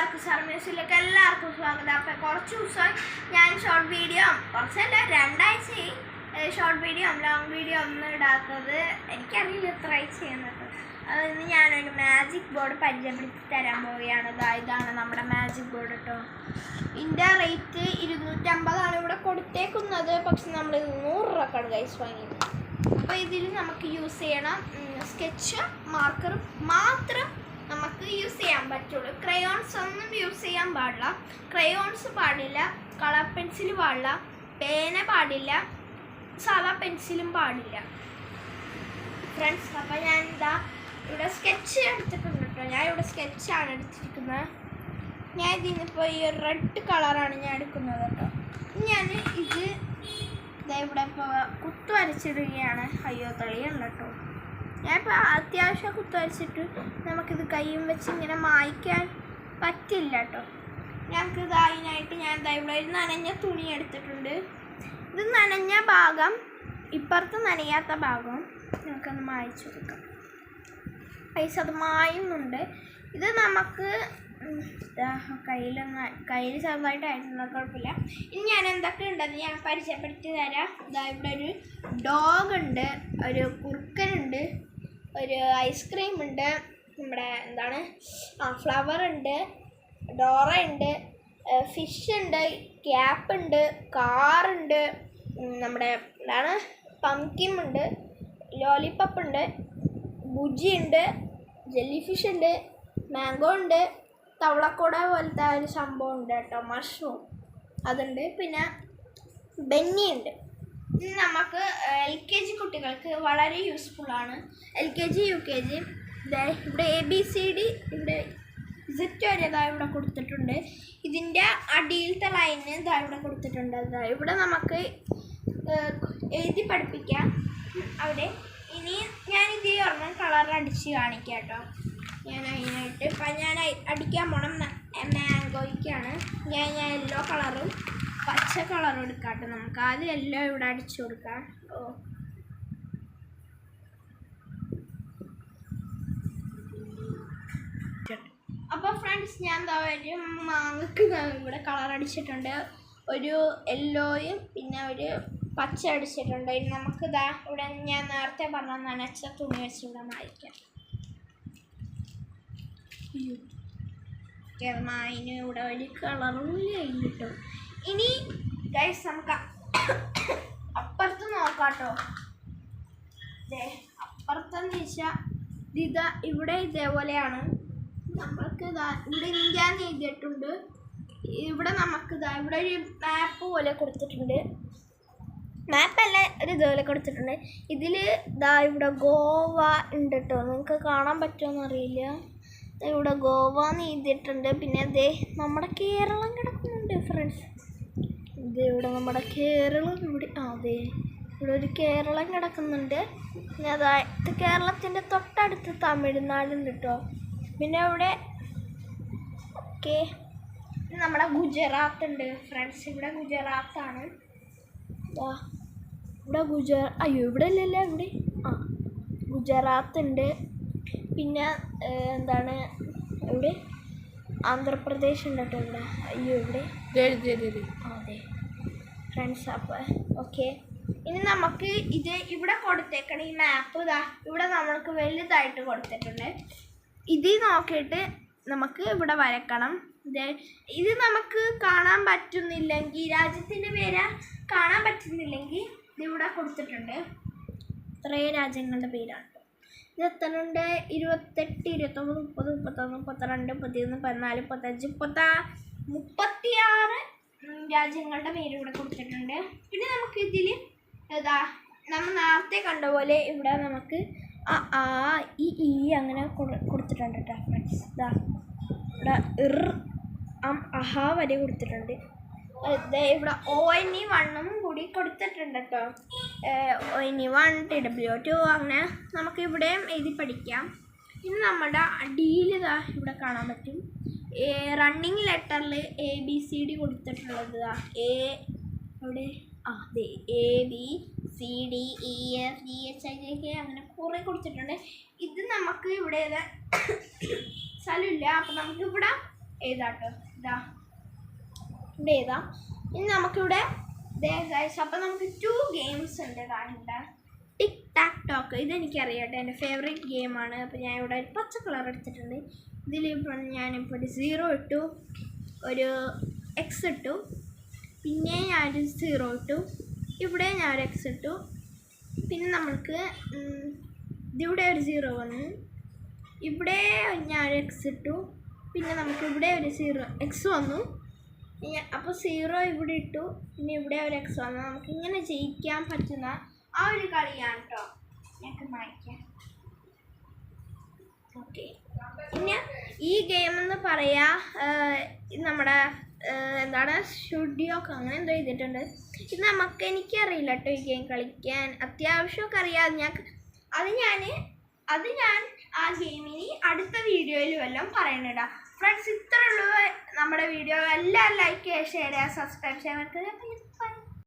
എല്ലാവർക്കും സർമേഴ്സിലേക്ക് എല്ലാവർക്കും സ്വാഗതം. അപ്പോൾ കുറച്ച് ദിവസമായി ഞാൻ ഷോർട്ട് വീഡിയോ കുറച്ചല്ല 2 ആഴ്ചയായി ഷോർട്ട് വീഡിയോ ലോങ് വീഡിയോ ഒന്നും ഇടാത്തത്. എനിക്കറിയില്ല എത്ര ആഴ്ച ചെയ്യുന്നത്. ഇന്ന് ഞാനൊരു മാജിക് ബോർഡ് പരിചയപ്പെടുത്തി തരാൻ പോവുകയാണ്. ഇതാണ് നമ്മുടെ മാജിക് ബോർഡ് കേട്ടോ. ഇതിൻ്റെ റേറ്റ് 250 ഇവിടെ കൊടുത്തേക്കുന്നത്. പക്ഷെ നമ്മൾ 100 രൂപക്കാണ് ഗൈസ് വാങ്ങിയത്. അപ്പോൾ ഇതിൽ നമുക്ക് യൂസ് ചെയ്യണം സ്കെച്ചും മാർക്കറും മാത്രം നമുക്ക് യൂസ് ചെയ്യാൻ പറ്റുള്ളൂ. ക്രയോൺസ് ഒന്നും യൂസ് ചെയ്യാൻ പാടില്ല. ക്രയോൺസ് പാടില്ല, കളർ പെൻസിൽ പാടില്ല, പേന പാടില്ല, സാധാ പെൻസിലും പാടില്ല ഫ്രണ്ട്സ്. അപ്പോൾ ഞാൻ ഇവിടെ സ്കെച്ച് എടുത്തിട്ടുണ്ട് കേട്ടോ. ഞാൻ ഇവിടെ സ്കെച്ചാണ് എടുത്തിരിക്കുന്നത്. ഞാൻ ഇതിനിപ്പോൾ ഈ റെഡ് കളറാണ് ഞാൻ എടുക്കുന്നത് കേട്ടോ. ഞാൻ ഇത് ഇവിടെ ഇപ്പോൾ കുത്തു വരച്ചിടുകയാണ്. അയ്യോ തെളിയല്ല കേട്ടോ. ഞാനിപ്പോൾ അത്യാവശ്യം കുത്തു വരച്ചിട്ട് നമുക്കിത് കയ്യും വെച്ച് ഇങ്ങനെ മായ്ക്കാൻ പറ്റില്ല കേട്ടോ. ഞങ്ങൾക്കിത് അതിനായിട്ട് ഞാൻ ഇവിടെ ഒരു നനഞ്ഞ തുണി എടുത്തിട്ടുണ്ട്. ഇത് നനഞ്ഞ ഭാഗം ഇപ്പുറത്ത് നനയാത്ത ഭാഗം നമുക്കൊന്ന് മായ്ച്ചു കൊടുക്കാം. പൈസ അത് മായുന്നുണ്ട്. ഇത് നമുക്ക് കയ്യിൽ ചെറുതായിട്ടായിട്ടുള്ള കുഴപ്പമില്ല. ഇനി ഞാൻ എന്തൊക്കെ ഉണ്ടെന്ന് ഞാൻ പരിചയപ്പെടുത്തി തരാം. ഇവിടെ ഒരു ഡോഗ് ഉണ്ട്, ഒരു കുറുക്കനുണ്ട്, ഒരു ഐസ്ക്രീം ഉണ്ട്, നമ്മുടെ ഫ്ലവർ ഉണ്ട്, ഡോറ ഉണ്ട്, ഫിഷ് ഉണ്ട്, ക്യാപ്പ് ഉണ്ട്, കാറുണ്ട്, നമ്മുടെ പംകിൻ ഉണ്ട്, ലോലിപ്പപ്പ് ഉണ്ട്, ബുജി ഉണ്ട്, ജെല്ലി ഫിഷ് ഉണ്ട്, മാംഗോ ഉണ്ട്, തവളക്കൂട പോലത്തെ ഒരു സംഭവം ഉണ്ട് കേട്ടോ, മഷ്റൂം അതുണ്ട്, പിന്നെ ബെന്നി ഉണ്ട്. ഇത് നമുക്ക് LKG കുട്ടികൾക്ക് വളരെ യൂസ്ഫുള്ളാണ്. LKG UKG ഇവിടെ ABCD ഇവിടെ Z വരെ ഇവിടെ കൊടുത്തിട്ടുണ്ട്. ഇതിൻ്റെ അടിയിലത്തെ ലൈന് ഇവിടെ കൊടുത്തിട്ടുണ്ട്. ഇവിടെ നമുക്ക് എഴുതി പഠിപ്പിക്കാം അവിടെ. ഇനി ഞാനിത് ഒരെണ്ണം കളർ അടിച്ച് കാണിക്കാം കേട്ടോ. ഞാൻ അതിനായിട്ട് ഞാൻ അടിക്കാൻ പോണം മാംഗോയ്ക്കാണ്. ഞാൻ യെല്ലോ കളറും പച്ച കളറും എടുക്കാട്ടെ. നമുക്ക് ആദ്യം യെല്ലോ ഇവിടെ അടിച്ചു കൊടുക്കാം. അപ്പോൾ ഫ്രണ്ട്സ് ഞാൻ ഒരു മാങ്ങക്ക് ഇവിടെ കളർ അടിച്ചിട്ടുണ്ട്. ഒരു യെല്ലോയും പിന്നെ ഒരു പച്ച അടിച്ചിട്ടുണ്ട്. ഇനി നമുക്ക് ഇവിടെ ഞാൻ നേരത്തെ പറഞ്ഞ നനച്ച തുണി വെച്ചിവിടെ മായ്ക്കാം. അതിന് ഇവിടെ ഒരു കളറും കിട്ടും. ഇനി ഗൈസ് നമുക്ക് അപ്പുറത്ത് നോക്കാട്ടോ. അപ്പുറത്തെന്ന് വെച്ചാൽ ഇവിടെ ഇതേപോലെയാണ്. നമ്മൾക്ക് ഇവിടെ ഇന്ത്യ എഴുതിയിട്ടുണ്ട്. ഇവിടെ നമുക്ക് ഇവിടെ ഒരു മാപ്പ് പോലെ കൊടുത്തിട്ടുണ്ട്. മാപ്പല്ല, ഒരു ഇതുപോലെ കൊടുത്തിട്ടുണ്ട്. ഇതിൽ ഇവിടെ ഗോവ ഉണ്ട് കേട്ടോ. നിങ്ങൾക്ക് കാണാൻ പറ്റുമോ അറിയില്ല. ഇവിടെ ഗോവ എന്ന് എഴുതിയിട്ടുണ്ട്. പിന്നെ നമ്മുടെ കേരളം കിടക്കുന്നുണ്ട് ഫ്രണ്ട്സ്. ഇവിടെ നമ്മുടെ കേരളം ഇവിടെ ഇവിടെ ഒരു കേരളം കിടക്കുന്നുണ്ട്. പിന്നെ ഇത് കേരളത്തിൻ്റെ തൊട്ടടുത്ത് തമിഴ്നാടുണ്ട് കേട്ടോ. പിന്നെ ഇവിടെ നമ്മുടെ ഗുജറാത്ത് ഉണ്ട് ഫ്രണ്ട്സ്. ഇവിടെ ഗുജറാത്താണ്. ഇവിടെ ഇവിടെ ഇല്ലല്ലോ. ഇവിടെ ഗുജറാത്ത് ഉണ്ട്. പിന്നെ ഇവിടെ ആന്ധ്രാപ്രദേശ് ഉണ്ട് കേട്ടോ. ഇവിടെ ഇവിടെ അതെ ഫ്രണ്ട്സ്. അപ്പോൾ ഓക്കെ, ഇനി നമുക്ക് ഇവിടെ കൊടുത്തേക്കണ ഈ മാപ്പ് ഇവിടെ നമ്മൾക്ക് വലുതായിട്ട് കൊടുത്തിട്ടുണ്ട്. ഇത് നോക്കിയിട്ട് നമുക്ക് ഇവിടെ വരക്കണം. ഇത് നമുക്ക് കാണാൻ പറ്റുന്നില്ലെങ്കിൽ, രാജ്യത്തിൻ്റെ പേര് കാണാൻ പറ്റുന്നില്ലെങ്കിൽ ഇതിവിടെ കൊടുത്തിട്ടുണ്ട്. ഇത്രയും രാജ്യങ്ങളുടെ പേരാണ്. ഇത് എത്രയുണ്ട്? 28, 29, 30, 31, 32, 31, 14, 15, 36 രാജ്യങ്ങളുടെ പേര് ഇവിടെ കൊടുത്തിട്ടുണ്ട്. പിന്നെ നമുക്ക് ഇതിൽ നമ്മൾ നേരത്തെ കണ്ട പോലെ ഇവിടെ നമുക്ക് ഈ അങ്ങനെ കൊടുത്തിട്ടുണ്ട് കേട്ടോ ഫ്രണ്ട്സ്. ഇവിടെ അഹ വരെ കൊടുത്തിട്ടുണ്ട്. ഇവിടെ ONE1 കൂടി കൊടുത്തിട്ടുണ്ട് കേട്ടോ. ONE1, TW2 അങ്ങനെ നമുക്ക് ഇവിടെയും എഴുതി പഠിക്കാം. ഇനി നമ്മുടെ അടിയിൽ ഇവിടെ കാണാൻ പറ്റും റണ്ണിങ് ലെറ്ററിൽ ABCD കൊടുത്തിട്ടുള്ളത്. ഇവിടെ ABCDEFGHIJK അങ്ങനെ കുറേ കൊടുത്തിട്ടുണ്ട്. ഇത് നമുക്ക് ഇവിടെ സ്ഥലമില്ല. അപ്പം നമുക്കിവിടെ എഴുതാട്ടോ. ഇതാ ഇവിടെ എഴുതാം. ഇനി നമുക്കിവിടെ അപ്പം നമുക്ക് 2 ഗെയിംസ് ഉണ്ട് കാണണ്ട. ടിക് ടാക് ടോക്ക് ഇതെനിക്കറിയാട്ടെ, എൻ്റെ ഫേവറേറ്റ് ഗെയിമാണ്. അപ്പോൾ ഞാൻ ഇവിടെ ഒരു പച്ച കളർ എടുത്തിട്ടുണ്ട്. ഇതിലിപ്പോൾ ഞാനിപ്പോൾ ഒരു 0 ഇട്ടു, ഒരു എക്സ് ഇട്ടു, പിന്നെ ഞാനൊരു 0 ഇട്ടു, ഇവിടെ ഞാനൊരു എക്സ് ഇട്ടു, പിന്നെ നമ്മൾക്ക് ഇതിവിടെ ഒരു 0 വന്നു, ഇവിടെ ഞാനൊരു എക്സ് ഇട്ടു, പിന്നെ നമുക്ക് ഇവിടെ ഒരു 0 എക്സ് വന്നു. അപ്പോൾ 0 ഇവിടെ ഇട്ടു, പിന്നെ ഇവിടെ ഒരു എക്സ് വന്നു. നമുക്കിങ്ങനെ ജയിക്കാൻ പറ്റുന്ന ആ ഒരു കളിയാണ് കേട്ടോ. ഞങ്ങൾക്ക് മായ്ക്കാം. ഓക്കെ, പിന്നെ ഈ ഗെയിം എന്ന് പറയാ നമ്മുടെ എന്താണ് സ്റ്റുഡിയോക്ക് അങ്ങനെ എന്തോ ചെയ്തിട്ടുണ്ട്. ഇത് എനിക്കറിയില്ല കേട്ടോ ഈ ഗെയിം കളിക്കാൻ. അത്യാവശ്യമൊക്കെ അറിയാം. അത് ഞാൻ ആ ഗെയിമിന് അടുത്ത വീഡിയോയിൽ വല്ലതും പറയുന്നുണ്ടാ. ഫ്രണ്ട്സ്, ഇത്രയുള്ളൂ നമ്മുടെ വീഡിയോ. എല്ലാം ലൈക്ക് ചെയ്യുക, ഷെയർ ചെയ്യുക, സബ്സ്ക്രൈബ് ചെയ്യാൻ പറ്റുന്നത്.